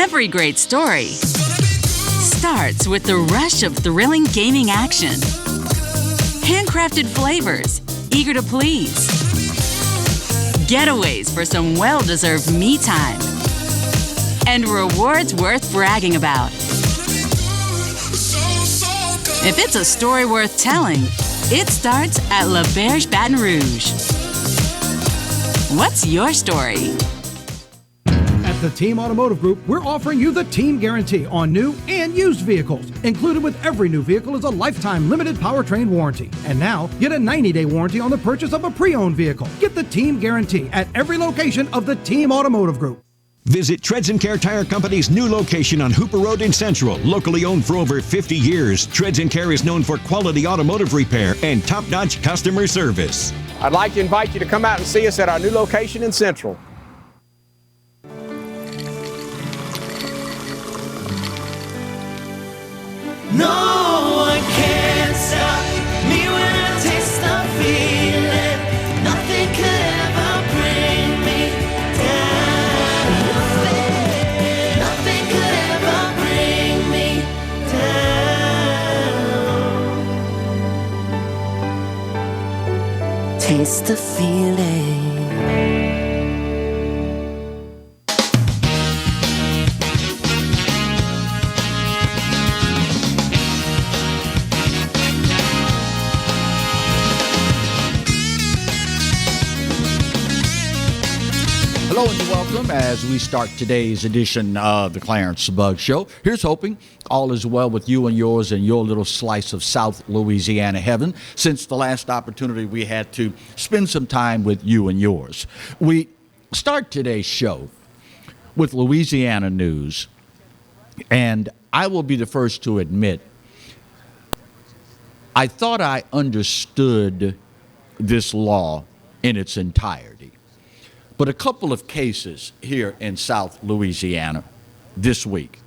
Every great story starts with the rush of thrilling gaming action. Handcrafted flavors, eager to please. Getaways for some well-deserved me time. And rewards worth bragging about. If it's a story worth telling, it starts at La Berge Baton Rouge. What's your story? At the Team Automotive Group, we're offering you the Team Guarantee on new and used vehicles. Included with every new vehicle is a lifetime limited powertrain warranty. And now, get a 90-day warranty on the purchase of a pre-owned vehicle. Get the Team Guarantee at every location of the Team Automotive Group. Visit Treads & Care Tire Company's new location on Hooper Road in Central. Locally owned for over 50 years, Treads & Care is known for quality automotive repair and top-notch customer service. I'd like to invite you to come out and see us at our new location in Central. No one can stop me when I taste the feeling. Nothing could ever bring me down. Nothing could ever bring me down. Taste the feeling. Hello and welcome as we start today's edition of the Clarence Bug Show. Here's hoping all is well with you and yours and your little slice of South Louisiana heaven since the last opportunity we had to spend some time with you and yours. We start today's show with Louisiana news, and I will be the first to admit I thought I understood this law in its entirety. But a couple of cases here in South Louisiana this week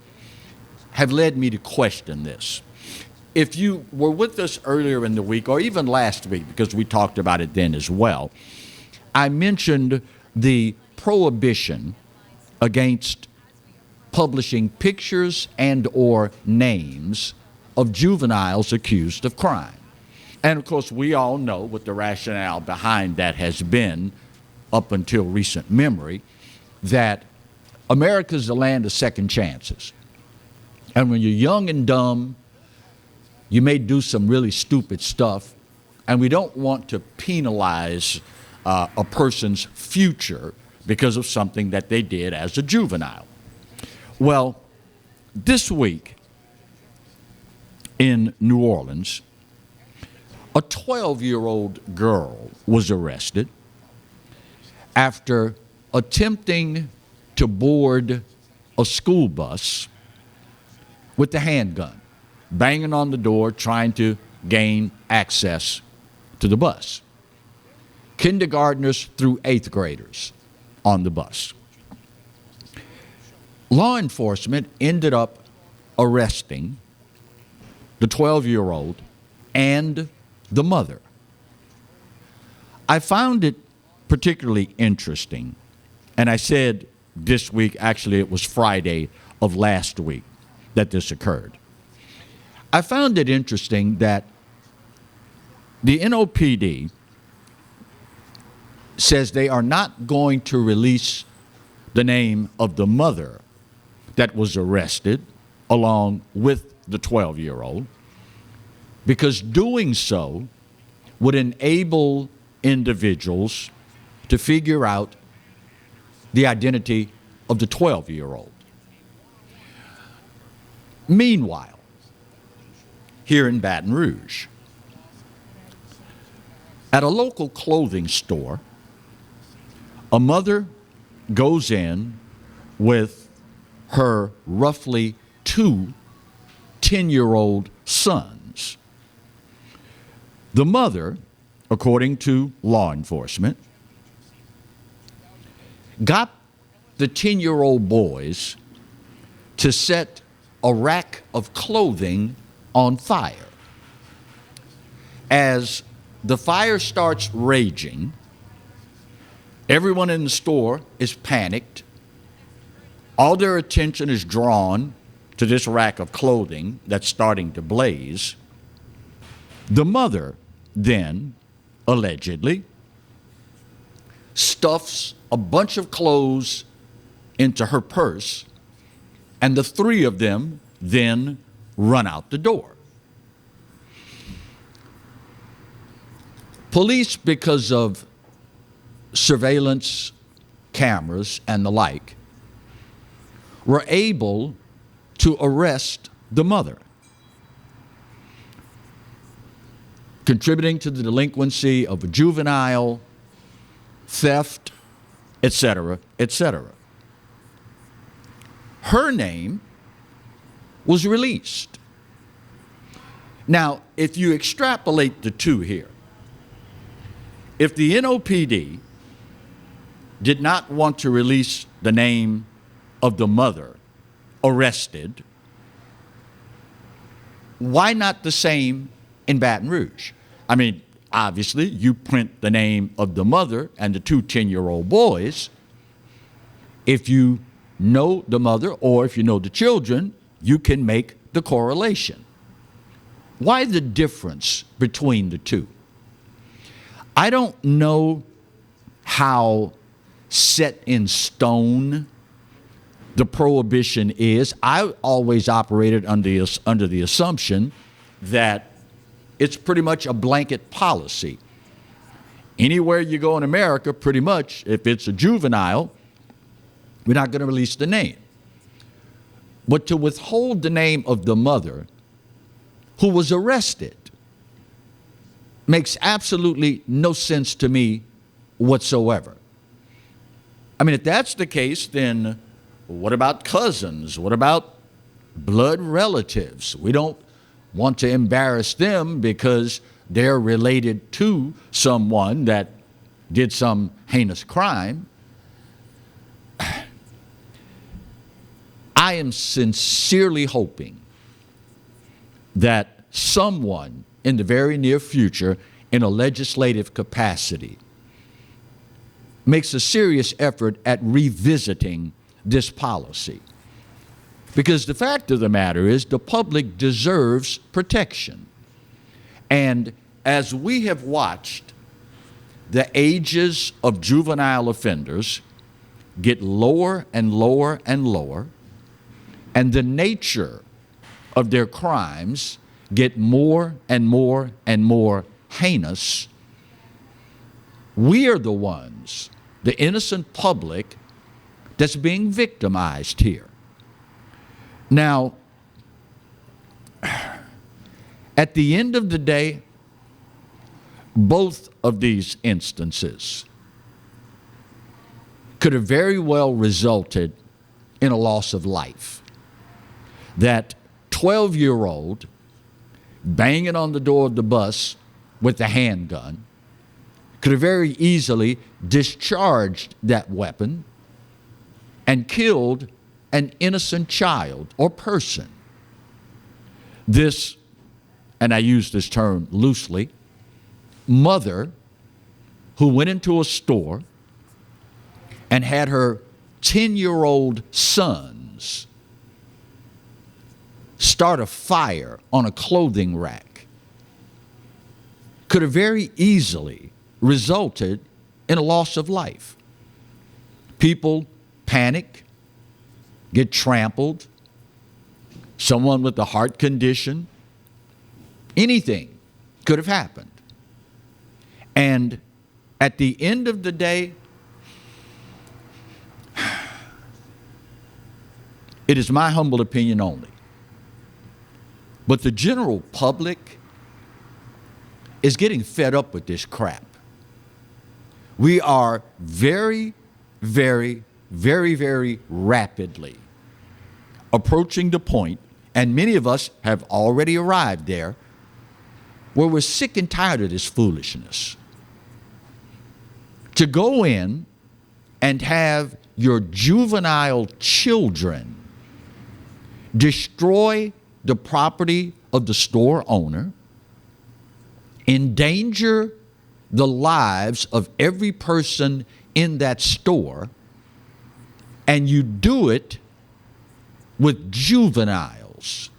have led me to question this. If you were with us earlier in the week, or even last week, because we talked about it then as well, I mentioned the prohibition against publishing pictures and or names of juveniles accused of crime. And of course, we all know what the rationale behind that has been up until recent memory, that America's the land of second chances. And when you're young and dumb, you may do some really stupid stuff, and we don't want to penalize a person's future because of something that they did as a juvenile. Well, this week in New Orleans, a 12-year-old girl was arrested after attempting to board a school bus with a handgun, banging on the door, trying to gain access to the bus. Kindergartners through 8th graders on the bus. Law enforcement ended up arresting the 12-year-old and the mother. I found it particularly interesting, and I said this week, actually it was Friday of last week that this occurred. I found it interesting that the NOPD says they are not going to release the name of the mother that was arrested along with the 12-year-old because doing so would enable individuals to figure out the identity of the 12-year-old. Meanwhile, here in Baton Rouge, at a local clothing store, a mother goes in with her roughly 2 10-year-old sons. The mother, according to law enforcement, got the 10-year-old boys to set a rack of clothing on fire. As the fire starts raging, everyone in the store is panicked. All their attention is drawn to this rack of clothing that's starting to blaze. The mother then, allegedly, stuffs a bunch of clothes into her purse, and the three of them then run out the door. Police, because of surveillance cameras and the like, were able to arrest the mother, contributing to the delinquency of a juvenile, theft, etc., etc. Her name was released. Now, if you extrapolate the two here, if the NOPD did not want to release the name of the mother arrested, why not the same in Baton Rouge? I mean, obviously, you print the name of the mother and the two 10-year-old boys. If you know the mother or if you know the children, you can make the correlation. Why the difference between the two? I don't know how set in stone the prohibition is. I always operated under the assumption that it's pretty much a blanket policy. Anywhere you go in America, pretty much, if it's a juvenile, we're not going to release the name. But to withhold the name of the mother who was arrested makes absolutely no sense to me whatsoever. I mean, if that's the case, then what about cousins? What about blood relatives? We don't want to embarrass them because they're related to someone that did some heinous crime. I am sincerely hoping that someone in the very near future, in a legislative capacity, makes a serious effort at revisiting this policy. Because the fact of the matter is the public deserves protection. And as we have watched the ages of juvenile offenders get lower and lower and lower, and the nature of their crimes get more and more and more heinous, we are the ones, the innocent public, that's being victimized here. Now, at the end of the day, both of these instances could have very well resulted in a loss of life. That 12-year-old banging on the door of the bus with a handgun could have very easily discharged that weapon and killed an innocent child or person. This, and I use this term loosely, mother who went into a store and had her 10-year-old sons start a fire on a clothing rack could have very easily resulted in a loss of life. People panic, get trampled, someone with a heart condition, anything could have happened. And at the end of the day, it is my humble opinion only, but the general public is getting fed up with this crap. We are very, very, very, very rapidly approaching the point, and many of us have already arrived there, where we're sick and tired of this foolishness. To go in and have your juvenile children destroy the property of the store owner, endanger the lives of every person in that store, and you do it with juveniles.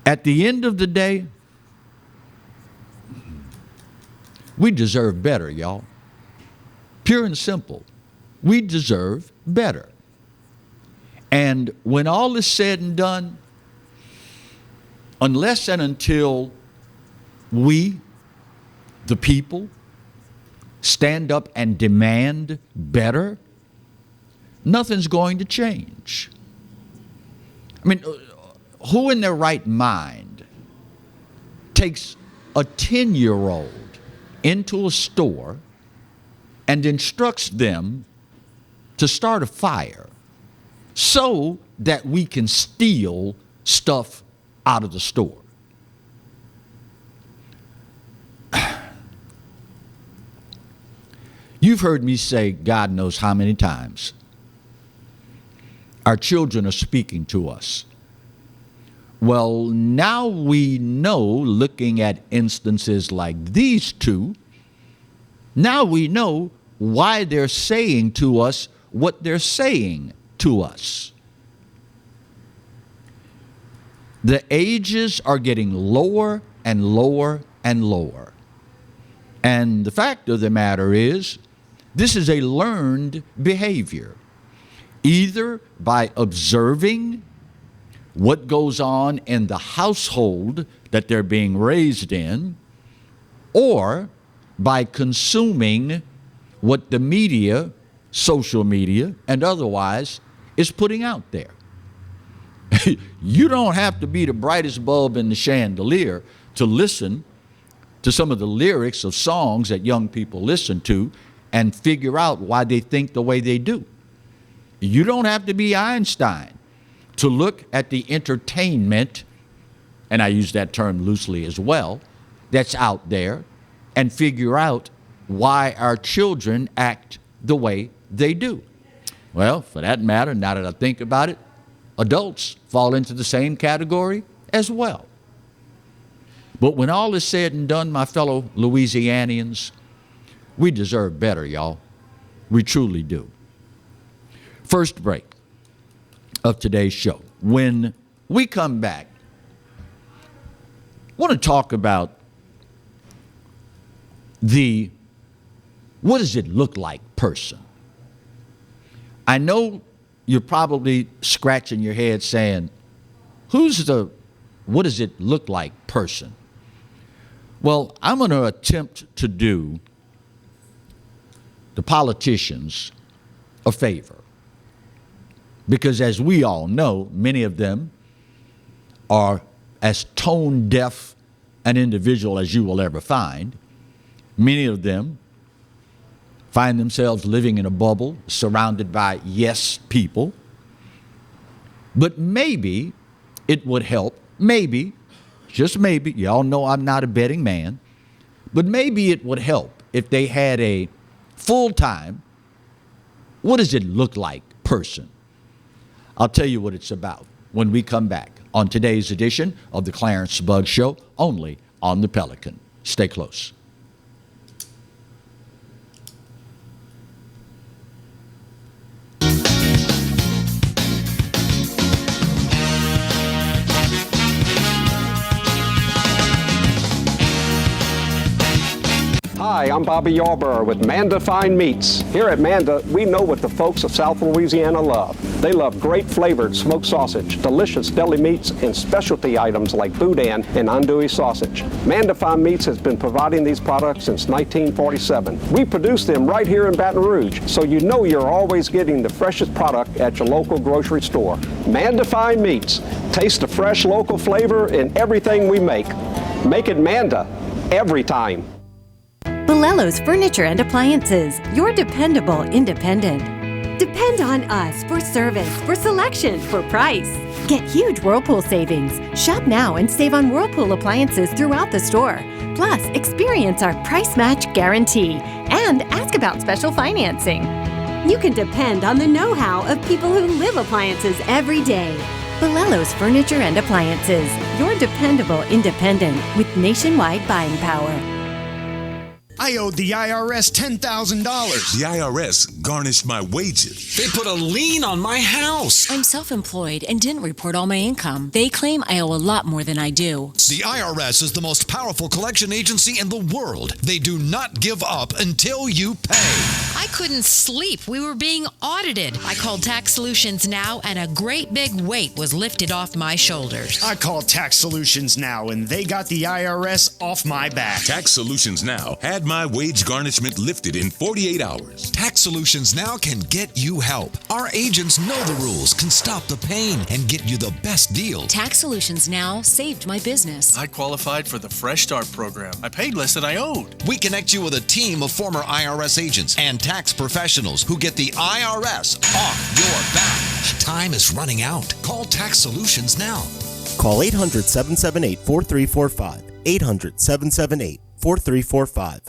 At the end of the day, we deserve better, y'all. Pure and simple. We deserve better. And when all is said and done, unless and until we, the people, stand up and demand better, nothing's going to change. I mean, who in their right mind takes a 10-year-old into a store and instructs them to start a fire so that we can steal stuff out of the store? You've heard me say God knows how many times our children are speaking to us. Well, now we know, looking at instances like these two, now we know why they're saying to us what they're saying to us. The ages are getting lower and lower and lower. And the fact of the matter is, this is a learned behavior, either by observing what goes on in the household that they're being raised in, or by consuming what the media, social media, and otherwise is putting out there. You don't have to be the brightest bulb in the chandelier to listen to some of the lyrics of songs that young people listen to and figure out why they think the way they do. You don't have to be Einstein to look at the entertainment, and I use that term loosely as well, that's out there, and figure out why our children act the way they do. Well, for that matter, now that I think about it, adults fall into the same category as well. But when all is said and done, my fellow Louisianians, we deserve better, y'all. We truly do. First break of today's show. When we come back, I want to talk about what does it look like person. I know you're probably scratching your head saying, what does it look like person? Well, I'm going to attempt to do the politicians a favor. Because as we all know, many of them are as tone deaf an individual as you will ever find. Many of them find themselves living in a bubble surrounded by yes people. But maybe it would help, maybe, just maybe, y'all know I'm not a betting man, but maybe it would help if they had a full-time, what does it look like person. I'll tell you what it's about when we come back on today's edition of the Clarence Bugg Show, only on the Pelican. Stay close. Hi, I'm Bobby Yarborough with Manda Fine Meats. Here at Manda, we know what the folks of South Louisiana love. They love great flavored smoked sausage, delicious deli meats, and specialty items like boudin and andouille sausage. Manda Fine Meats has been providing these products since 1947. We produce them right here in Baton Rouge, so you know you're always getting the freshest product at your local grocery store. Manda Fine Meats. Taste the fresh local flavor in everything we make. Make it Manda every time. Bolello's Furniture and Appliances, your dependable independent. Depend on us for service, for selection, for price. Get huge Whirlpool savings. Shop now and save on Whirlpool appliances throughout the store. Plus, experience our price match guarantee and ask about special financing. You can depend on the know-how of people who live appliances every day. Bolello's Furniture and Appliances, your dependable independent with nationwide buying power. I owed the IRS $10,000. The IRS garnished my wages. They put a lien on my house. I'm self-employed and didn't report all my income. They claim I owe a lot more than I do. The IRS is the most powerful collection agency in the world. They do not give up until you pay. I couldn't sleep. We were being audited. I called Tax Solutions Now, and a great big weight was lifted off my shoulders. I called Tax Solutions Now, and they got the IRS off my back. Tax Solutions Now had my wage garnishment lifted in 48 hours. Tax Solutions Now can get you help. Our agents know the rules, can stop the pain, and get you the best deal. Tax Solutions Now saved my business. I qualified for the Fresh Start program. I paid less than I owed. We connect you with a team of former IRS agents and tax professionals who get the IRS off your back. Time is running out. Call Tax Solutions now. Call 800-778-4345. 800-778-4345.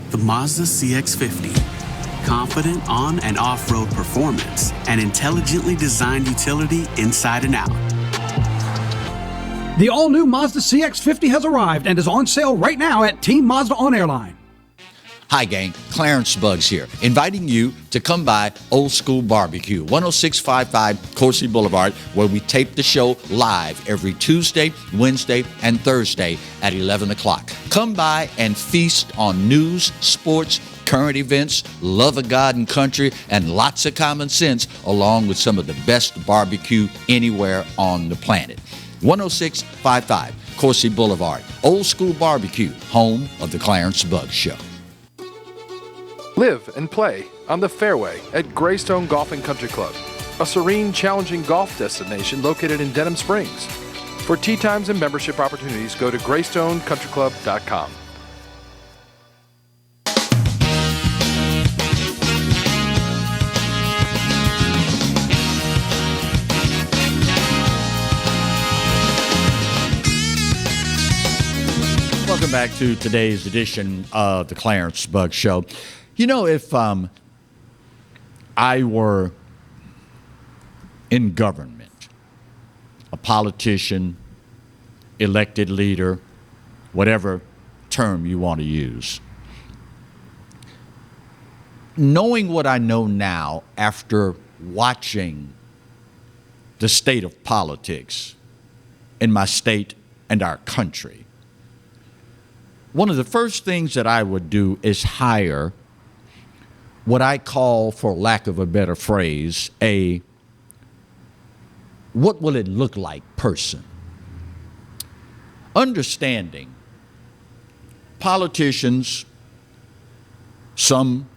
The Mazda CX-50. Confident on and off-road performance and intelligently designed utility inside and out. The all-new Mazda CX-50 has arrived and is on sale right now at Team Mazda on Airline. Hi, gang. Clarence Bugs here, inviting you to come by Old School Barbecue, 10655 Coursey Boulevard, where we tape the show live every Tuesday, Wednesday, and Thursday at 11 o'clock. Come by and feast on news, sports, current events, love of God and country, and lots of common sense, along with some of the best barbecue anywhere on the planet. 10655 Coursey Boulevard, Old School Barbecue, home of the Clarence Bugs Show. Live and play on the fairway at Greystone Golf and Country Club, a serene, challenging golf destination located in Denham Springs. For tee times and membership opportunities, go to GreystoneCountryClub.com. Welcome back to today's edition of the Clarence Bugs Show. You know, if I were in government, a politician, elected leader, whatever term you want to use, knowing what I know now after watching the state of politics in my state and our country, one of the first things that I would do is hire what I call, for lack of a better phrase, a what will it look like person. Understanding politicians, some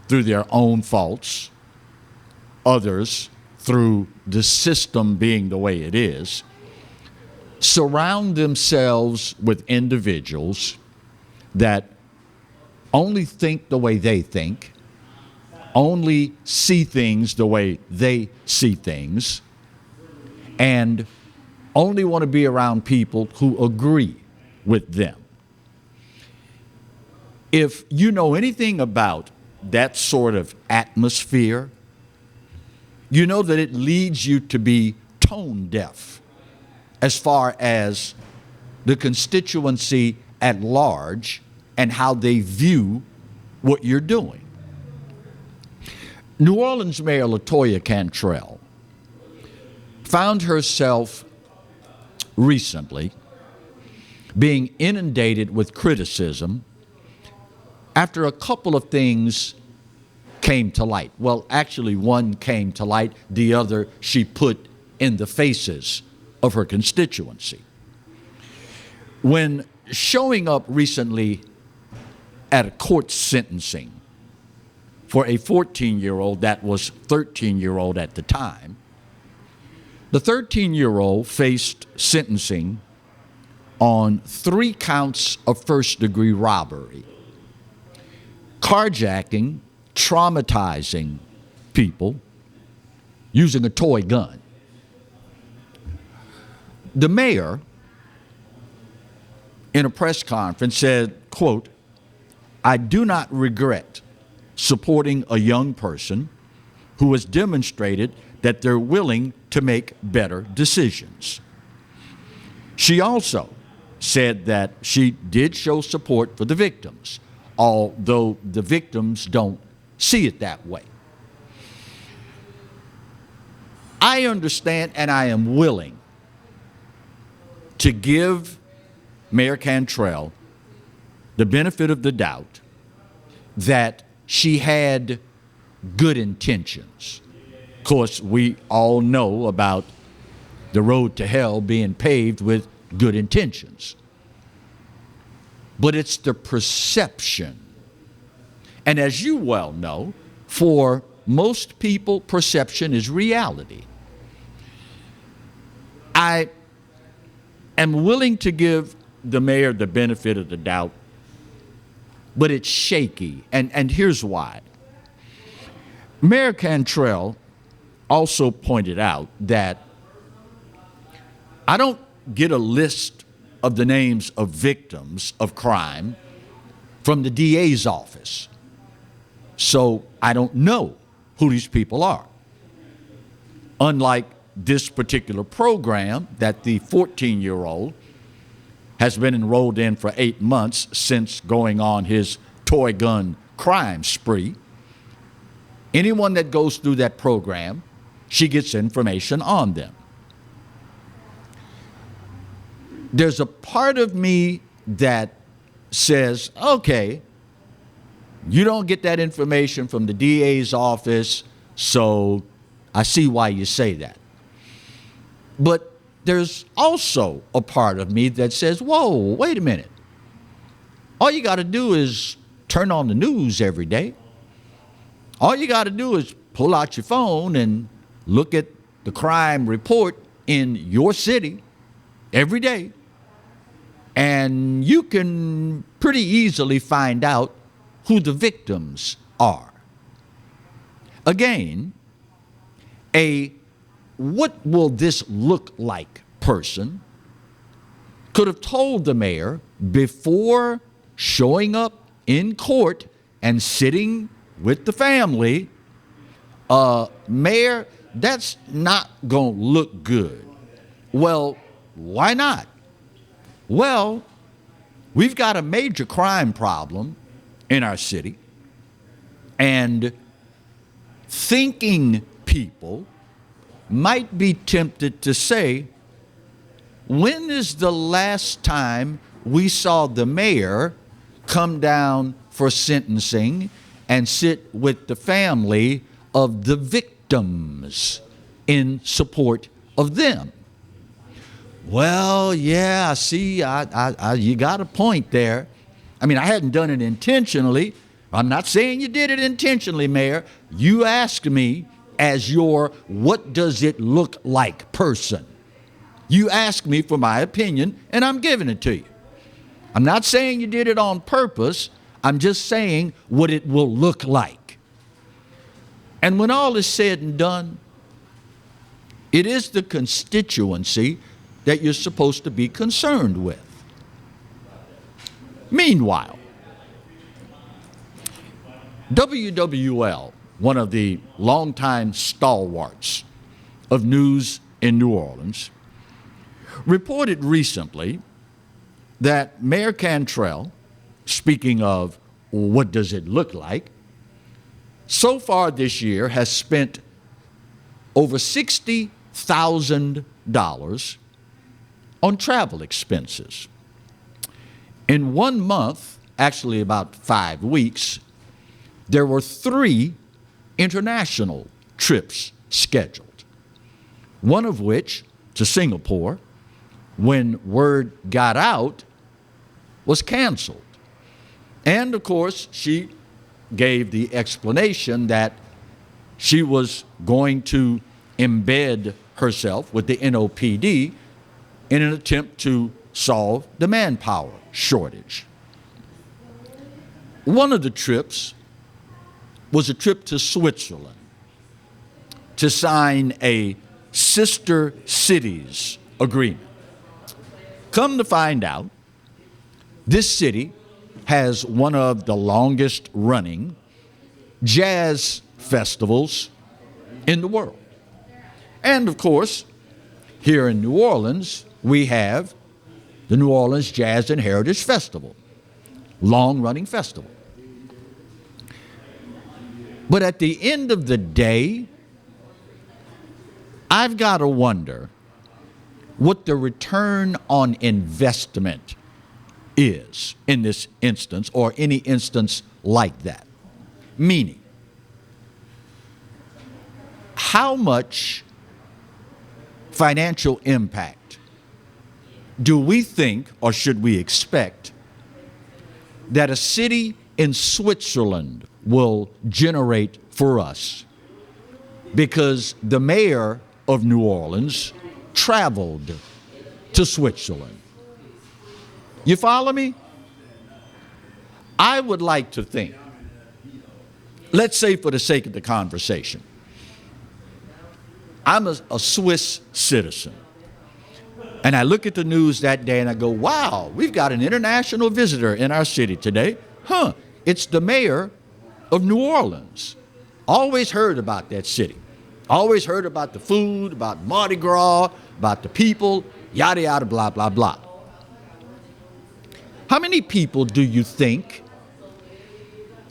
through their own faults, others through the system being the way it is, surround themselves with individuals that only think the way they think, only see things the way they see things, and only want to be around people who agree with them. If you know anything about that sort of atmosphere, you know that it leads you to be tone deaf as far as the constituency at large and how they view what you're doing. New Orleans Mayor LaToya Cantrell found herself recently being inundated with criticism after a couple of things came to light. Well, actually, one came to light, the other she put in the faces of her constituency. When showing up recently at a court sentencing for a 14-year-old that was 13-year-old at the time, the 13-year-old faced sentencing on 3 counts of first-degree robbery, carjacking, traumatizing people, using a toy gun. The mayor, in a press conference, said, quote, "I do not regret supporting a young person who has demonstrated that they're willing to make better decisions." She also said that she did show support for the victims although the victims don't see it that way. I understand and I am willing to give Mayor Cantrell the benefit of the doubt that she had good intentions. Of course, we all know about the road to hell being paved with good intentions. But it's the perception. And as you well know, for most people, perception is reality. I am willing to give the mayor the benefit of the doubt, but it's shaky, and here's why. Mayor Cantrell also pointed out that I don't get a list of the names of victims of crime from the DA's office, so I don't know who these people are. Unlike this particular program that the 14-year-old has been enrolled in for 8 months since going on his toy gun crime spree. Anyone that goes through that program, she gets information on them. There's a part of me that says, okay, you don't get that information from the DA's office, so I see why you say that. But there's also a part of me that says, whoa, wait a minute. All you got to do is turn on the news every day. All you got to do is pull out your phone and look at the crime report in your city every day. And you can pretty easily find out who the victims are. Again, what will this look like person could have told the mayor before showing up in court and sitting with the family, Mayor, that's not going to look good. Well, why not? Well, we've got a major crime problem in our city, and thinking people might be tempted to say, when is the last time we saw the mayor come down for sentencing and sit with the family of the victims in support of them? Well, yeah, see, you got a point there. I mean, I hadn't done it intentionally. I'm not saying you did it intentionally, Mayor. You asked me as your what does it look like person. You asked me for my opinion, and I'm giving it to you. I'm not saying you did it on purpose. I'm just saying what it will look like. And when all is said and done, it is the constituency that you're supposed to be concerned with. Meanwhile, WWL, one of the longtime stalwarts of news in New Orleans, reported recently that Mayor Cantrell, speaking of what does it look like, so far this year has spent over $60,000 on travel expenses. In 1 month, actually about 5 weeks, there were 3 international trips scheduled, one of which to Singapore, when word got out, was canceled. And of course, she gave the explanation that she was going to embed herself with the NOPD in an attempt to solve the manpower shortage. One of the trips was a trip to Switzerland to sign a sister cities agreement. Come to find out, this city has one of the longest running jazz festivals in the world. And of course, here in New Orleans, we have the New Orleans Jazz and Heritage Festival, long-running festival. But at the end of the day, I've got to wonder what the return on investment is in this instance or any instance like that. Meaning, how much financial impact do we think or should we expect that a city in Switzerland will generate for us because the mayor of New Orleans traveled to Switzerland? You follow me? I would like to think, let's say for the sake of the conversation, I'm a Swiss citizen. And I look at the news that day and I go, wow, we've got an international visitor in our city today. It's the mayor of New Orleans. Always heard about that city. Always heard about the food, about Mardi Gras, about the people, yada, yada, blah, blah, blah. How many people do you think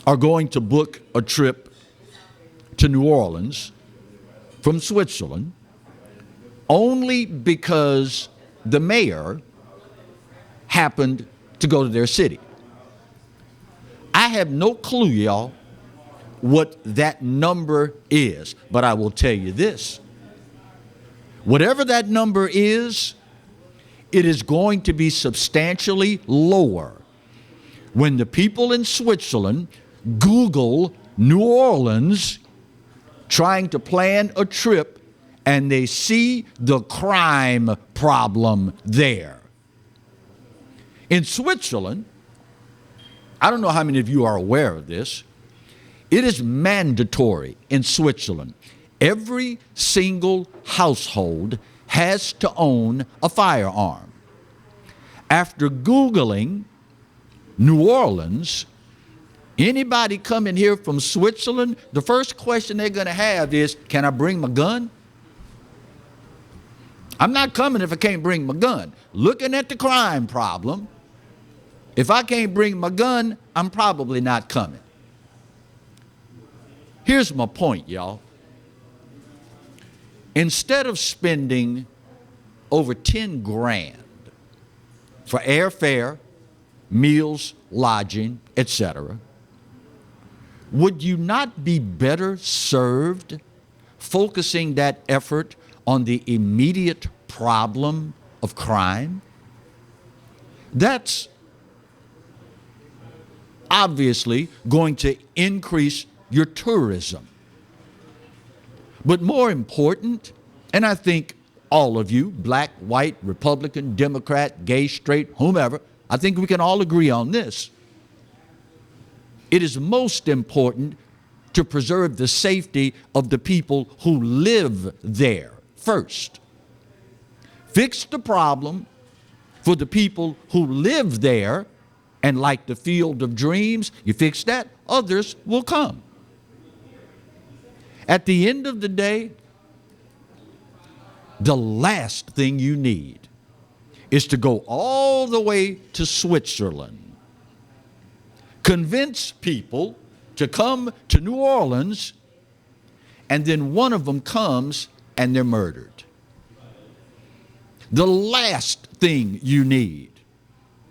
are going to book a trip to New Orleans from Switzerland only because the mayor happened to go to their city? I have no clue, y'all, what that number is, but I will tell you this. Whatever that number is, it is going to be substantially lower when the people in Switzerland Google New Orleans trying to plan a trip and they see the crime problem there. In Switzerland, I don't know how many of you are aware of this, it is mandatory in Switzerland. Every single household has to own a firearm. After Googling New Orleans, anybody coming here from Switzerland, the first question they're going to have is, can I bring my gun? I'm not coming if I can't bring my gun. Looking at the crime problem, if I can't bring my gun, I'm probably not coming. Here's my point, y'all. Instead of spending over 10 grand for airfare, meals, lodging, etc., would you not be better served focusing that effort on the immediate problem of crime? That's obviously going to increase your tourism. But more important, and I think all of you, black, white, Republican, Democrat, gay, straight, whomever, I think we can all agree on this. It is most important to preserve the safety of the people who live there first. Fix the problem for the people who live there, and like the field of dreams, you fix that, others will come. At the end of the day, the last thing you need is to go all the way to Switzerland, convince people to come to New Orleans, and then one of them comes and they're murdered. The last thing you need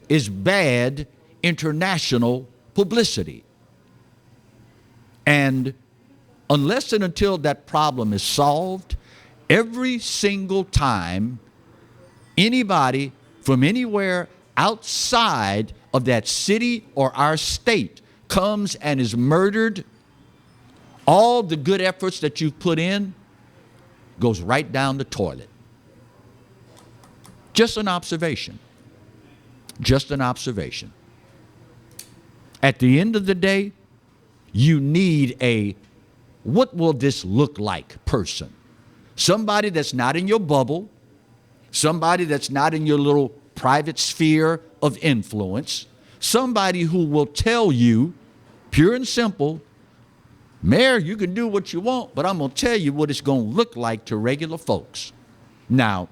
is bad international publicity. And unless and until that problem is solved, every single time anybody from anywhere outside of that city or our state comes and is murdered, all the good efforts that you've put in goes right down the toilet. Just an observation. Just an observation. At the end of the day, you need a what will this look like person. Somebody that's not in your bubble, somebody that's not in your little private sphere of influence, somebody who will tell you, pure and simple, Mayor, you can do what you want, but I'm going to tell you what it's going to look like to regular folks. Now,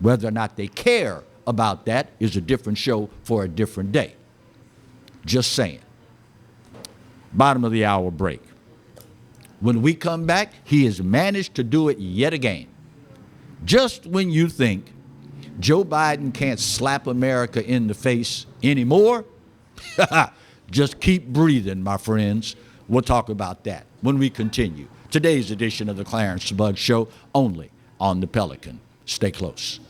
whether or not they care about that is a different show for a different day. Just saying. Bottom of the hour break. When we come back, he has managed to do it yet again. Just when you think Joe Biden can't slap America in the face anymore, just keep breathing, my friends. We'll talk about that when we continue today's edition of the Clarence Bug Show, only on the Pelican. Stay close.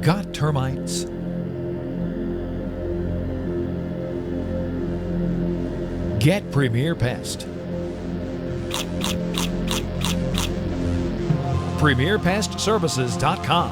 Got termites? Get Premier Pest. PremierPestServices.com.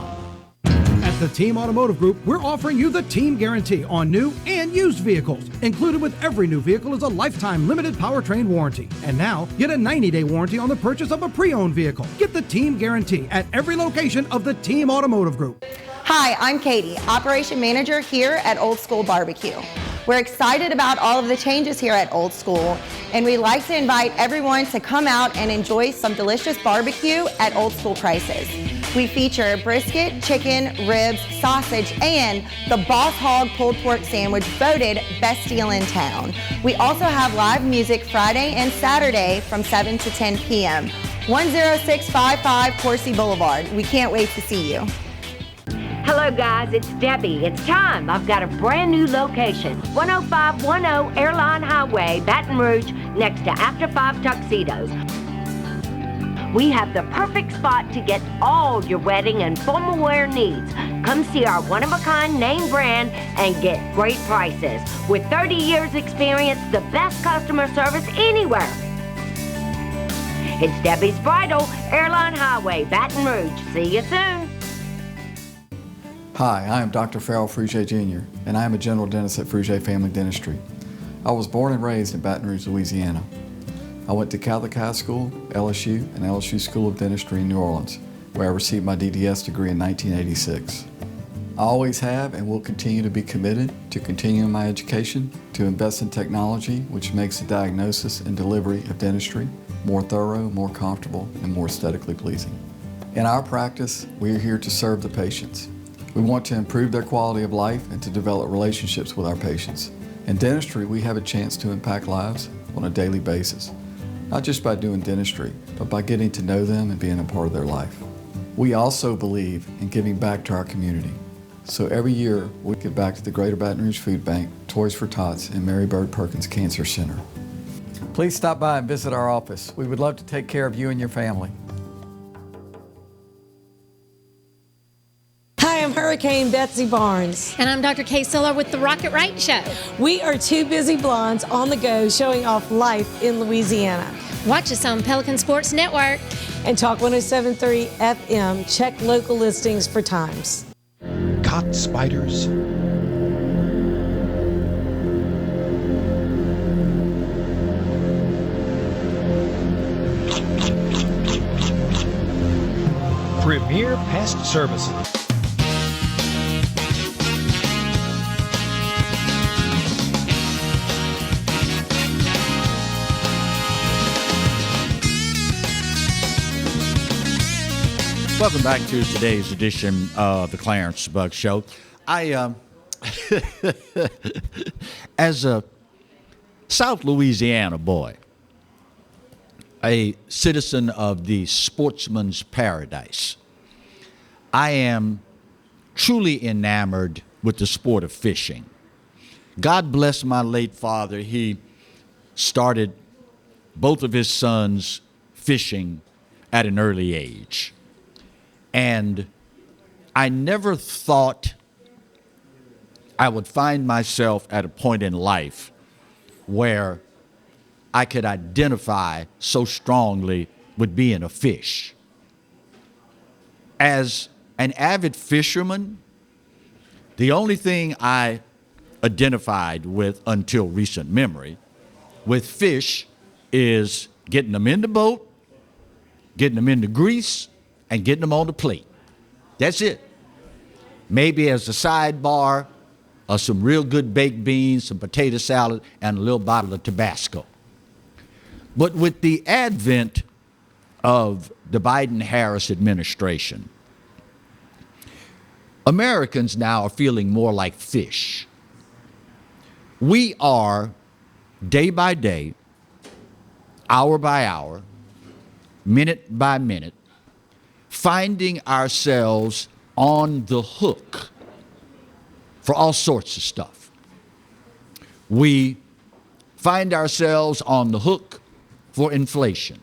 At the Team Automotive Group, we're offering you the Team Guarantee on new and used vehicles. Included with every new vehicle is a lifetime limited powertrain warranty. And now, get a 90-day warranty on the purchase of a pre-owned vehicle. Get the Team Guarantee at every location of the Team Automotive Group. Hi, I'm Katie, Operation Manager here at Old School Barbecue. We're excited about all of the changes here at Old School, and we'd like to invite everyone to come out and enjoy some delicious barbecue at Old School prices. We feature brisket, chicken, ribs, sausage, and the Boss Hog pulled pork sandwich voted best deal in town. We also have live music Friday and Saturday from 7 to 10 p.m. 10655 Coursey Boulevard. We can't wait to see you. Hello guys, it's Debbie. It's time. I've got a brand new location. 10510 Airline Highway, Baton Rouge, next to After 5 Tuxedos. We have the perfect spot to get all your wedding and formal wear needs. Come see our one-of-a-kind name brand and get great prices. With 30 years experience, the best customer service anywhere. It's Debbie's Bridal, Airline Highway, Baton Rouge. See you soon. Hi, I am Dr. Farrell Frugier Jr., and I am a general dentist at Frugier Family Dentistry. I was born and raised in Baton Rouge, Louisiana. I went to Catholic High School, LSU, and LSU School of Dentistry in New Orleans, where I received my DDS degree in 1986. I always have and will continue to be committed to continuing my education, to invest in technology which makes the diagnosis and delivery of dentistry more thorough, more comfortable, and more aesthetically pleasing. In our practice, we are here to serve the patients. We want to improve their quality of life and to develop relationships with our patients. In dentistry, we have a chance to impact lives on a daily basis, not just by doing dentistry, but by getting to know them and being a part of their life. We also believe in giving back to our community. So every year, we give back to the Greater Baton Rouge Food Bank, Toys for Tots, and Mary Bird Perkins Cancer Center. Please stop by and visit our office. We would love to take care of you and your family. Hi, I'm Hurricane Betsy Barnes. And I'm Dr. Kay Siller with The Rocket Right Show. We are two busy blondes on the go showing off life in Louisiana. Watch us on Pelican Sports Network. And Talk 107.3 FM. Check local listings for times. Caught spiders? Premier Pest Services. Welcome back to today's edition of the Clarence Bug Show. I, as a South Louisiana boy, a citizen of the sportsman's paradise, I am truly enamored with the sport of fishing. God bless my late father. He started both of his sons fishing at an early age. And I never thought I would find myself at a point in life where I could identify so strongly with being a fish. As an avid fisherman, the only thing I identified with until recent memory with fish is getting them in the boat, getting them in the grease, and getting them on the plate. That's it. Maybe as a sidebar, some real good baked beans, some potato salad, and a little bottle of Tabasco. But with the advent of the Biden-Harris administration, Americans now are feeling more like fish. We are, day by day, hour by hour, minute by minute, finding ourselves on the hook for all sorts of stuff. We find ourselves on the hook for inflation.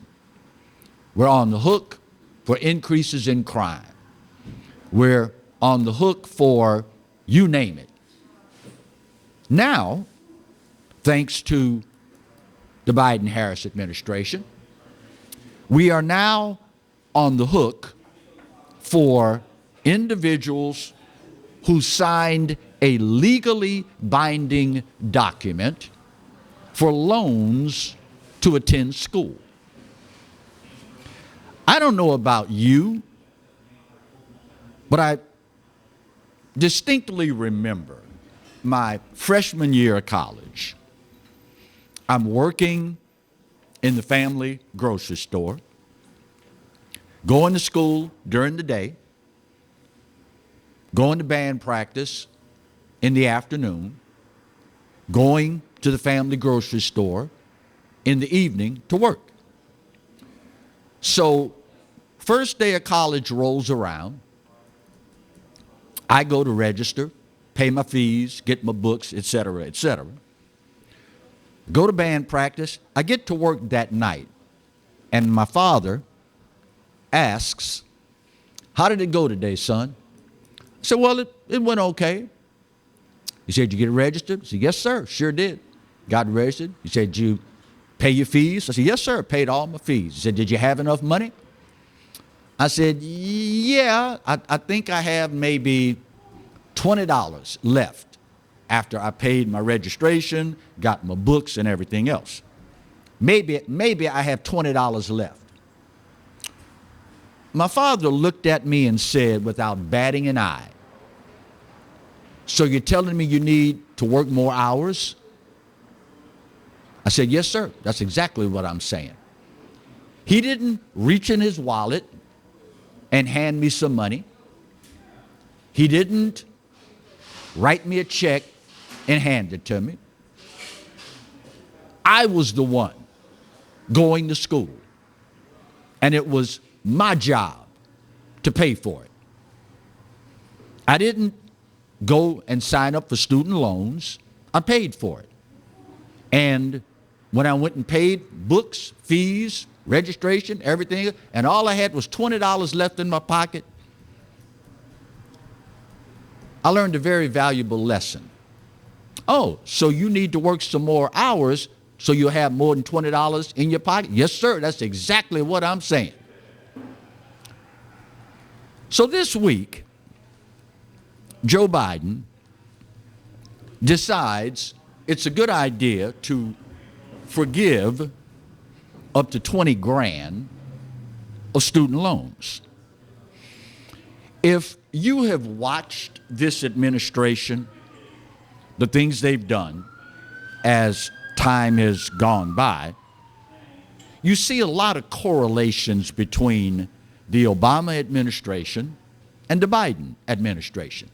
We're on the hook for increases in crime. We're on the hook for you name it. Now, thanks to the Biden-Harris administration, we are now on the hook for individuals who signed a legally binding document for loans to attend school. I don't know about you, but I distinctly remember my freshman year of college. I'm working in the family grocery store, going to school during the day, going to band practice in the afternoon, going to the family grocery store in the evening to work. So, first day of college rolls around, I go to register, pay my fees, get my books, etc., etc. Go to band practice. I get to work that night, and my father asks, "How did it go today, son?" I said, "Well, it went okay." He said, "Did you get registered?" I said, "Yes, sir, sure did. Got registered." He said, "Did you pay your fees?" I said, "Yes, sir, paid all my fees." He said, "Did you have enough money?" I said, "Yeah, I think I have maybe $20 left after I paid my registration, got my books and everything else. Maybe I have $20 left." My father looked at me and said, without batting an eye, "So you're telling me you need to work more hours?" I said, "Yes, sir, that's exactly what I'm saying." He didn't reach in his wallet and hand me some money. He didn't write me a check and hand it to me. I was the one going to school, and it was my job to pay for it. I didn't go and sign up for student loans. I paid for it. And when I went and paid books, fees, registration, everything, and all I had was $20 left in my pocket, I learned a very valuable lesson. Oh, so you need to work some more hours so you'll have more than $20 in your pocket? Yes, sir, that's exactly what I'm saying. So this week, Joe Biden decides it's a good idea to forgive up to 20 grand of student loans. If you have watched this administration, the things they've done as time has gone by, you see a lot of correlations between the Obama administration and the Biden administration.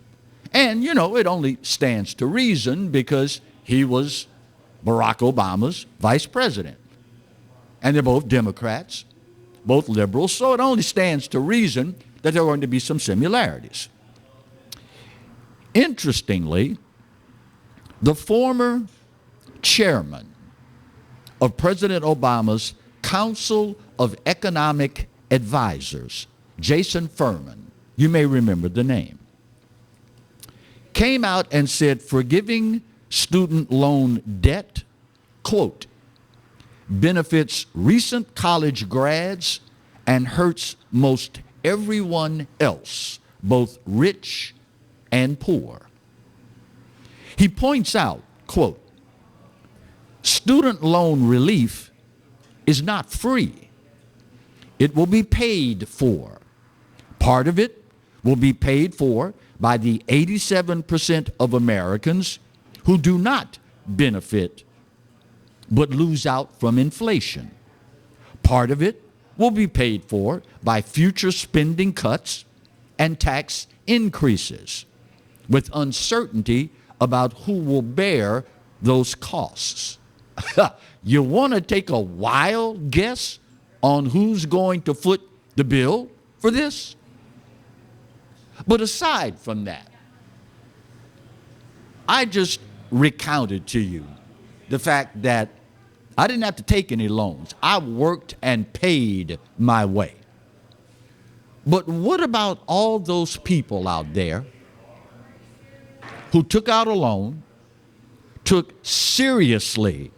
And, you know, it only stands to reason because he was Barack Obama's vice president. And they're both Democrats, both liberals, so it only stands to reason that there are going to be some similarities. Interestingly, the former chairman of President Obama's Council of Economic Advisors, Jason Furman, you may remember the name, came out and said forgiving student loan debt, quote, benefits recent college grads and hurts most everyone else, both rich and poor. He points out, quote, student loan relief is not free. It will be paid for. Part of it will be paid for by the 87% of Americans who do not benefit but lose out from inflation. Part of it will be paid for by future spending cuts and tax increases with uncertainty about who will bear those costs. You want to take a wild guess on who's going to foot the bill for this? But aside from that, I just recounted to you the fact that I didn't have to take any loans. I worked and paid my way. But what about all those people out there who took out a loan, took seriously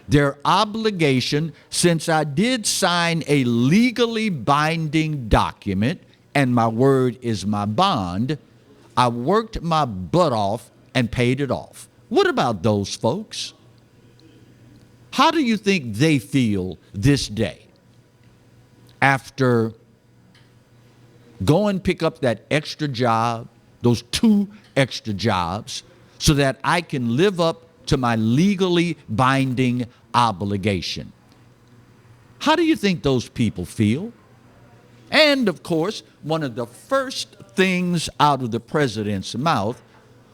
their obligation, since I did sign a legally binding document, and my word is my bond, I worked my butt off and paid it off. What about those folks? How do you think they feel this day after go and pick up that extra job, those 2 extra jobs, so that I can live up to my legally binding obligation? How do you think those people feel? And of course, one of the first things out of the president's mouth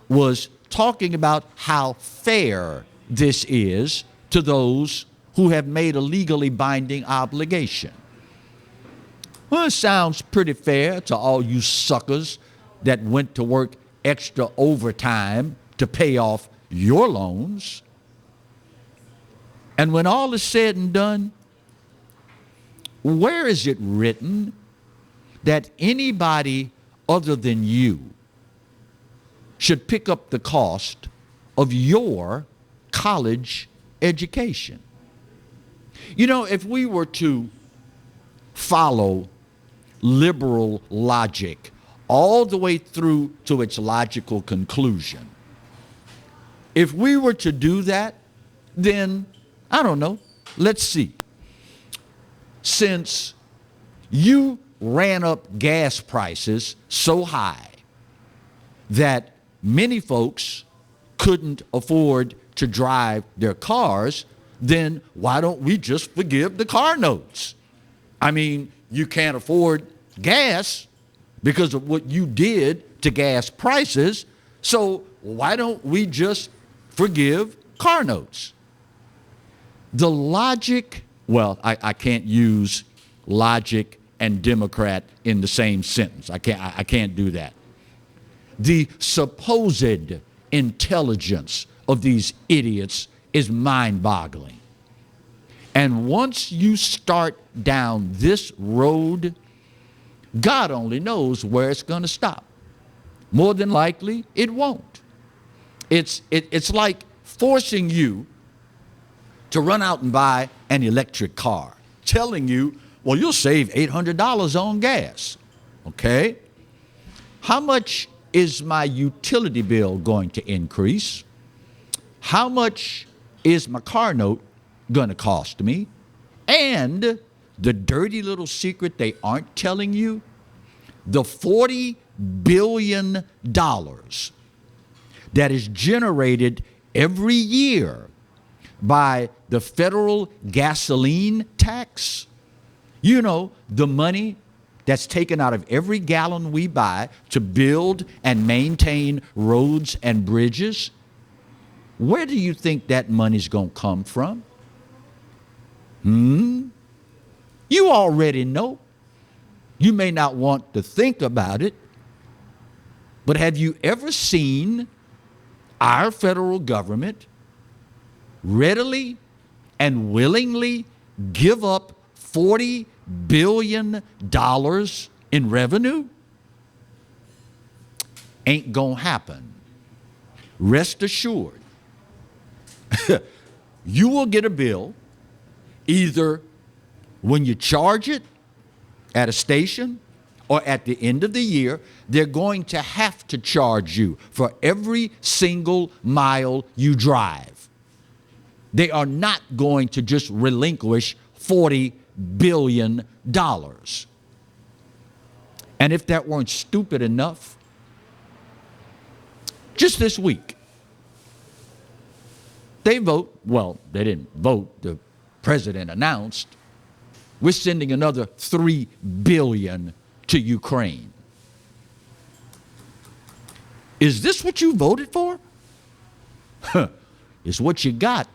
was talking about how fair this is to those who have made a legally binding obligation. Well, it sounds pretty fair to all you suckers that went to work extra overtime to pay off your loans. And when all is said and done, where is it written that anybody other than you should pick up the cost of your college education? You know, if we were to follow liberal logic all the way through to its logical conclusion, if we were to do that, then, I don't know, let's see. Since you ran up gas prices so high that many folks couldn't afford to drive their cars, then why don't we just forgive the car notes? I mean, you can't afford gas because of what you did to gas prices, so why don't we just forgive car notes? The logic, well, I can't use logic and Democrat in the same sentence. I can't do that. The supposed intelligence of these idiots is mind-boggling. And once you start down this road, God only knows where it's going to stop. More than likely, it won't. It's like forcing you to run out and buy an electric car, telling you, well, you'll save $800 on gas. Okay? How much is my utility bill going to increase? How much is my car note going to cost me? And the dirty little secret they aren't telling you, the $40 billion that is generated every year by the federal gasoline tax, you know, the money that's taken out of every gallon we buy to build and maintain roads and bridges. Where do you think that money's going to come from? You already know. You may not want to think about it, but have you ever seen our federal government readily and willingly give up $40 billion in revenue? Ain't gonna happen. Rest assured, you will get a bill either when you charge it at a station or at the end of the year. They're going to have to charge you for every single mile you drive. They are not going to just relinquish $40 billion. And if that weren't stupid enough, just this week, they didn't vote, the president announced, we're sending another $3 billion to Ukraine. Is this what you voted for? It's what you got.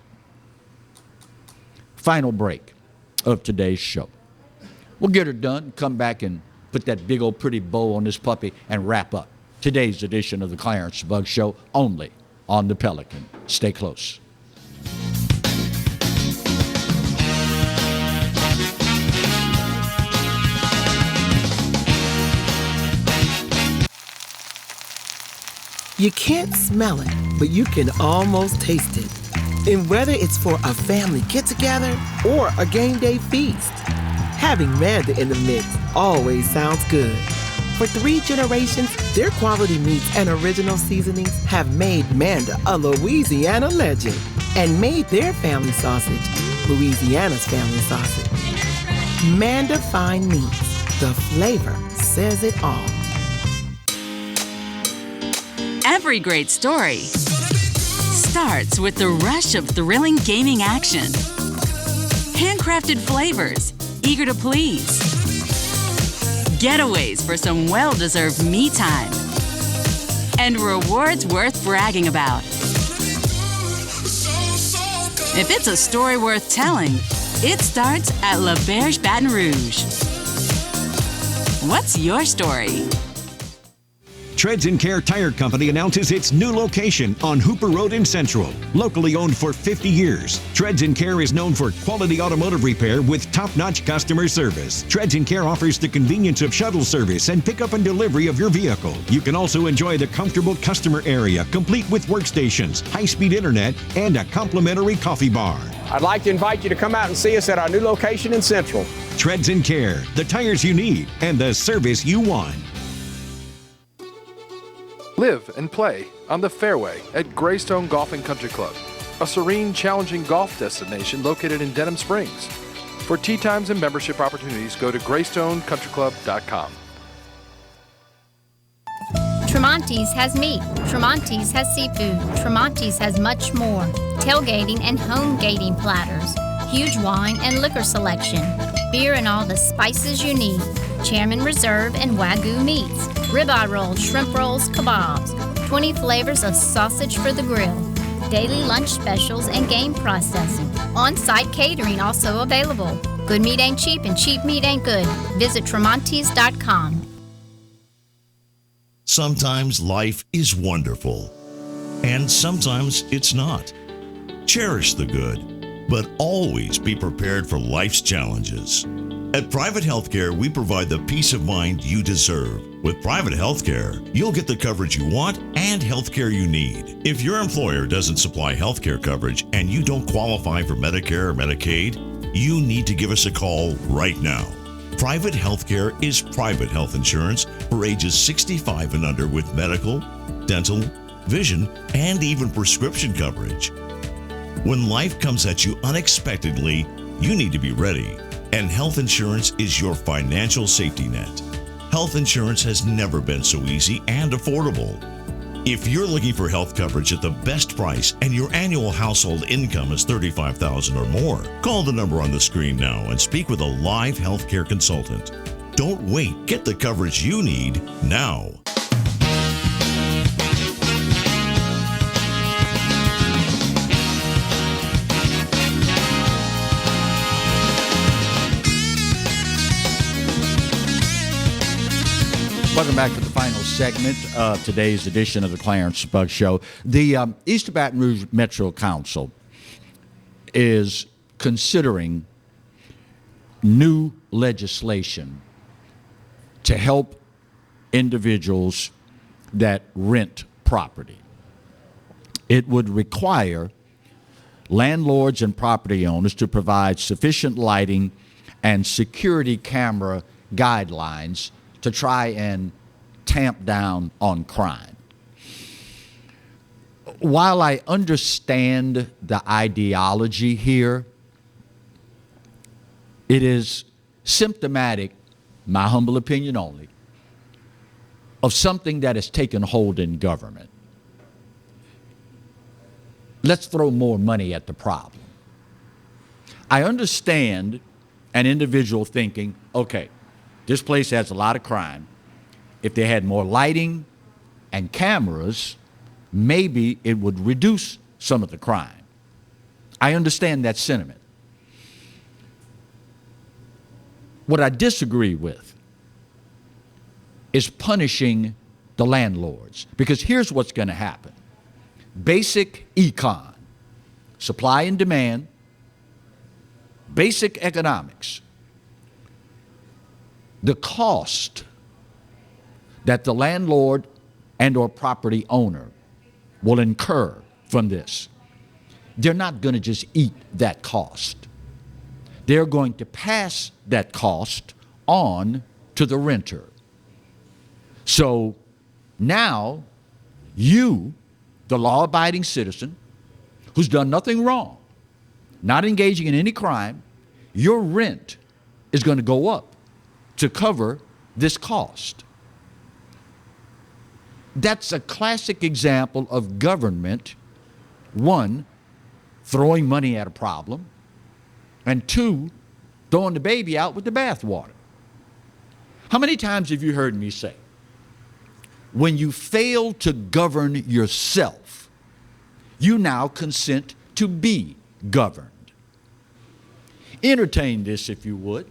Final break of today's show. We'll get her done, come back and put that big old pretty bow on this puppy and wrap up today's edition of the Clarence Bug Show, only on the Pelican. Stay close. You can't smell it, but you can almost taste it. And whether it's for a family get-together or a game day feast, having Manda in the mix always sounds good. For 3 generations, their quality meats and original seasonings have made Manda a Louisiana legend and made their family sausage Louisiana's family sausage. Manda Fine Meats, the flavor says it all. Every great story starts with the rush of thrilling gaming action. Handcrafted flavors, eager to please. Getaways for some well-deserved me time. And rewards worth bragging about. If it's a story worth telling, it starts at La Berge Baton Rouge. What's your story? Treads & Care Tire Company announces its new location on Hooper Road in Central. Locally owned for 50 years, Treads & Care is known for quality automotive repair with top-notch customer service. Treads & Care offers the convenience of shuttle service and pickup and delivery of your vehicle. You can also enjoy the comfortable customer area, complete with workstations, high-speed internet, and a complimentary coffee bar. I'd like to invite you to come out and see us at our new location in Central. Treads & Care, the tires you need and the service you want. Live and play on the fairway at Greystone Golf and Country Club, a serene, challenging golf destination located in Denham Springs. For tee times and membership opportunities, go to GreystonecountryClub.com. Tremonti's has meat. Tremonti's has seafood. Tremonti's has much more. Tailgating and home gating platters. Huge wine and liquor selection. Beer and all the spices you need. Chairman Reserve and Wagyu meats. Ribeye rolls, shrimp rolls, kebabs. 20 flavors of sausage for the grill. Daily lunch specials and game processing. On-site catering also available. Good meat ain't cheap and cheap meat ain't good. Visit Tremonti's.com. Sometimes life is wonderful, and sometimes it's not. Cherish the good, but always be prepared for life's challenges. At Private Healthcare, we provide the peace of mind you deserve. With Private Healthcare, you'll get the coverage you want and healthcare you need. If your employer doesn't supply healthcare coverage and you don't qualify for Medicare or Medicaid, you need to give us a call right now. Private Healthcare is private health insurance for ages 65 and under with medical, dental, vision, and even prescription coverage. When life comes at you unexpectedly, you need to be ready. And health insurance is your financial safety net. Health insurance has never been so easy and affordable. If you're looking for health coverage at the best price and your annual household income is $35,000 or more, call the number on the screen now and speak with a live healthcare consultant. Don't wait. Get the coverage you need now. Welcome back to the final segment of today's edition of the Clarence Bug Show. The East Baton Rouge Metro Council is considering new legislation to help individuals that rent property. It would require landlords and property owners to provide sufficient lighting and security camera guidelines to try and tamp down on crime. While I understand the ideology here, it is symptomatic, my humble opinion only, of something that has taken hold in government. Let's throw more money at the problem. I understand an individual thinking, okay, this place has a lot of crime. If they had more lighting, and cameras, maybe it would reduce some of the crime. I understand that sentiment. What I disagree with is punishing the landlords, because here's what's going to happen. Basic econ, supply and demand, basic economics, the cost that the landlord and or property owner will incur from this, they're not going to just eat that cost. They're going to pass that cost on to the renter. So now you, the law-abiding citizen who's done nothing wrong, not engaging in any crime, your rent is going to go up to cover this cost. That's a classic example of government, one, throwing money at a problem, and two, throwing the baby out with the bathwater. How many times have you heard me say, when you fail to govern yourself, you now consent to be governed? Entertain this if you would.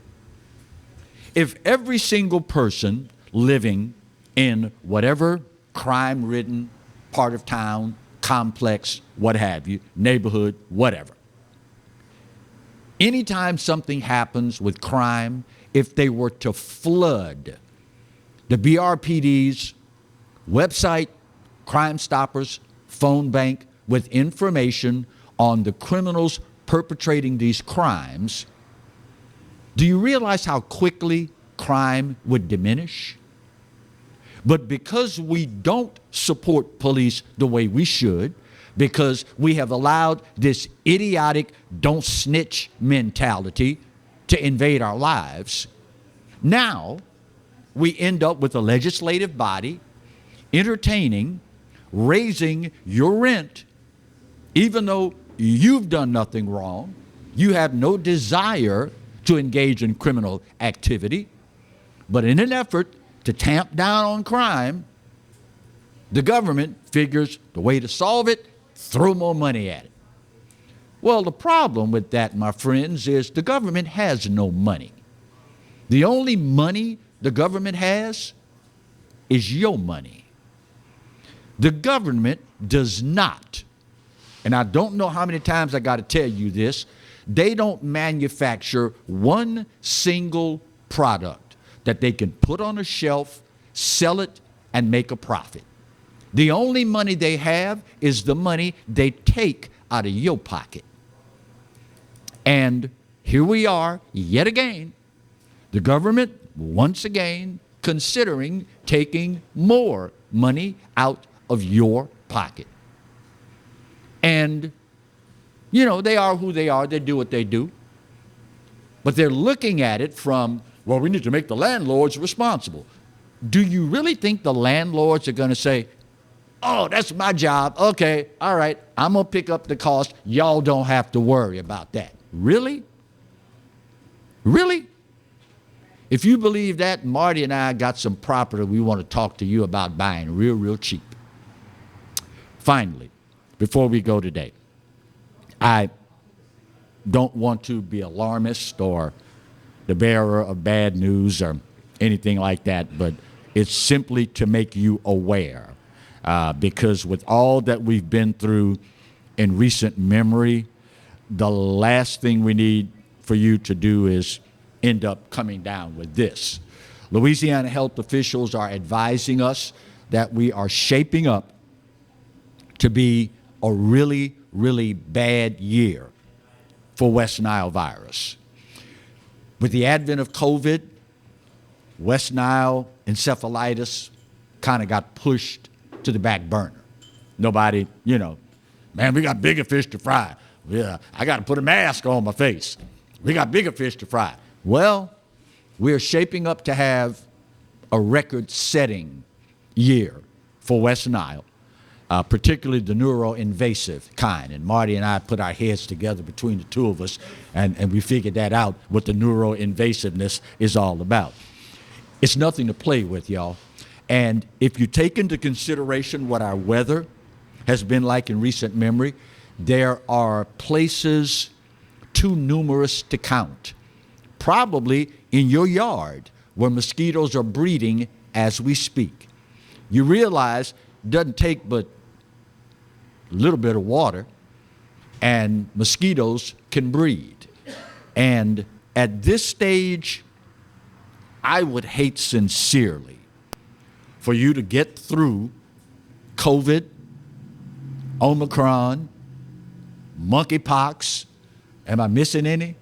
If every single person living in whatever crime-ridden part of town, complex, what have you, neighborhood, whatever, anytime something happens with crime, if they were to flood the BRPD's website, Crime Stoppers, phone bank with information on the criminals perpetrating these crimes, do you realize how quickly crime would diminish? But because we don't support police the way we should, because we have allowed this idiotic don't snitch mentality to invade our lives, now we end up with a legislative body entertaining, raising your rent, even though you've done nothing wrong, you have no desire to engage in criminal activity, but in an effort to tamp down on crime, the government figures the way to solve it, throw more money at it. Well, the problem with that, my friends, is the government has no money. The only money the government has is your money. The government does not, and I don't know how many times I got to tell you this, they don't manufacture one single product that they can put on a shelf, sell it, and make a profit. The only money they have is the money they take out of your pocket. And here we are, yet again, the government, once again, considering taking more money out of your pocket. And, you know, they are who they are, they do what they do. But they're looking at it from, well, we need to make the landlords responsible. Do you really think the landlords are going to say, oh, that's my job, okay, all right, I'm going to pick up the cost, y'all don't have to worry about that? Really? Really? If you believe that, Marty and I got some property we want to talk to you about buying real cheap. Finally, before we go today, I don't want to be alarmist or the bearer of bad news or anything like that, but it's simply to make you aware. Because with all that we've been through in recent memory, the last thing we need for you to do is end up coming down with this. Louisiana health officials are advising us that we are shaping up to be a really, really bad year for West Nile virus. With the advent of COVID, West Nile encephalitis kind of got pushed to the back burner. Nobody, you know, man, we got bigger fish to fry. Yeah, I got to put a mask on my face. We got bigger fish to fry. Well, we're shaping up to have a record-setting year for West Nile, particularly the neuroinvasive kind. And Marty and I put our heads together between the two of us, and we figured that out, what the neuroinvasiveness is all about. It's nothing to play with, y'all. And if you take into consideration what our weather has been like in recent memory, there are places too numerous to count, probably in your yard where mosquitoes are breeding as we speak. You realize it doesn't take but a little bit of water and mosquitoes can breed. And at this stage, I would hate sincerely for you to get through COVID, Omicron, monkeypox. Am I missing any?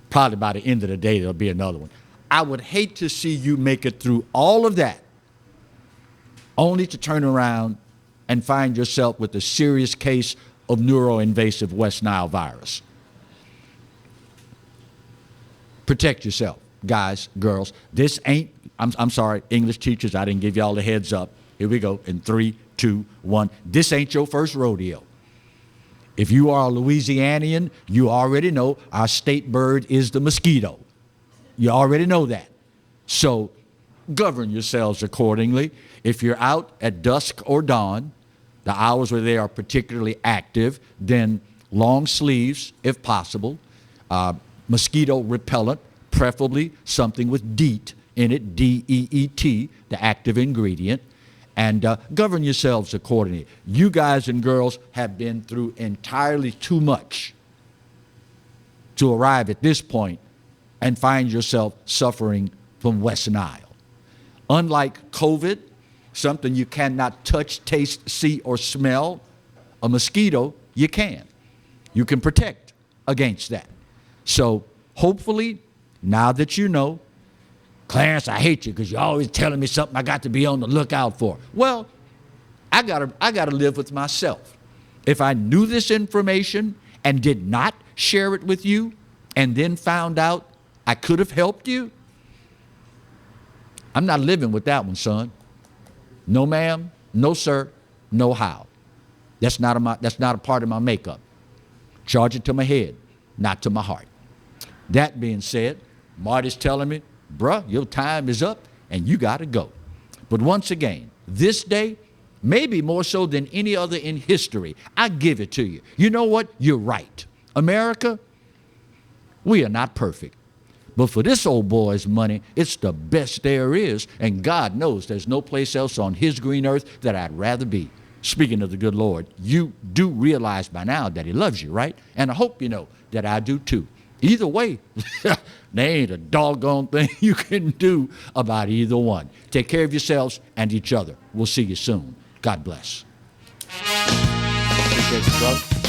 Probably by the end of the day, there'll be another one. I would hate to see you make it through all of that only to turn around and find yourself with a serious case of neuroinvasive West Nile virus. Protect yourself, guys, girls. This ain't, I'm sorry, English teachers, I didn't give y'all the heads up. Here we go in 3, 2, 1. This ain't your first rodeo. If you are a Louisianian, you already know our state bird is the mosquito. You already know that. So govern yourselves accordingly. If you're out at dusk or dawn, the hours where they are particularly active, then long sleeves if possible, mosquito repellent, preferably something with DEET in it, D-E-E-T, the active ingredient, and govern yourselves accordingly. You guys and girls have been through entirely too much to arrive at this point and find yourself suffering from West Nile. Unlike COVID, something you cannot touch, taste, see, or smell, a mosquito, you can. You can protect against that. So hopefully, now that you know, Clarence, I hate you because you're always telling me something I got to be on the lookout for. Well, I gotta live with myself. If I knew this information and did not share it with you and then found out I could have helped you, I'm not living with that one, son. No ma'am, no sir, no how. That's not a part of my makeup. Charge it to my head, not to my heart. That being said, Marty's telling me, bruh, your time is up and you gotta go. But once again, this day, maybe more so than any other in history, I give it to you. You know what? You're right. America, we are not perfect. But for this old boy's money, it's the best there is, and God knows there's no place else on his green earth that I'd rather be. Speaking of the good Lord, you do realize by now that he loves you, right? And I hope you know that I do too. Either way, there ain't a doggone thing you can do about either one. Take care of yourselves and each other. We'll see you soon. God bless. Appreciate you, brother.